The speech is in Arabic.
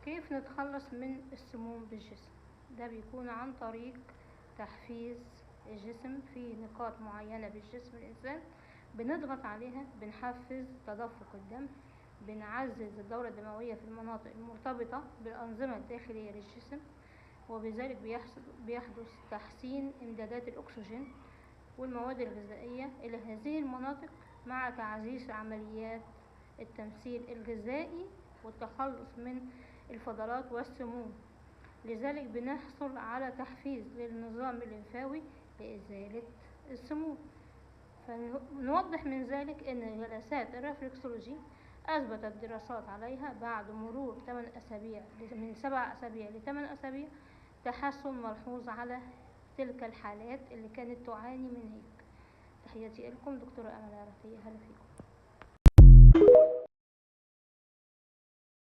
كيف نتخلص من السموم بالجسم؟ ده بيكون عن طريق تحفيز الجسم في نقاط معينة بالجسم الإنسان، بنضغط عليها، بنحفز تدفق الدم، بنعزز الدورة الدموية في المناطق المرتبطة بالأنظمة الداخلية للجسم، وبذلك بيحدث تحسين إمدادات الأكسجين والمواد الغذائية إلى هذه المناطق، مع تعزيز عمليات التمثيل الغذائي والتخلص من الفضلات والسموم. لذلك بنحصل على تحفيز للنظام الليمفاوي لإزالة السموم. فنوضح من ذلك أن جلسات الرفلكسولوجي أثبتت دراسات عليها بعد مرور 8 أسابيع، من 7 أسابيع ل8 أسابيع، تحسن ملحوظ على تلك الحالات اللي كانت تعاني من هيك. تحياتي لكم دكتورة أمل عرفية، هلا فيكم.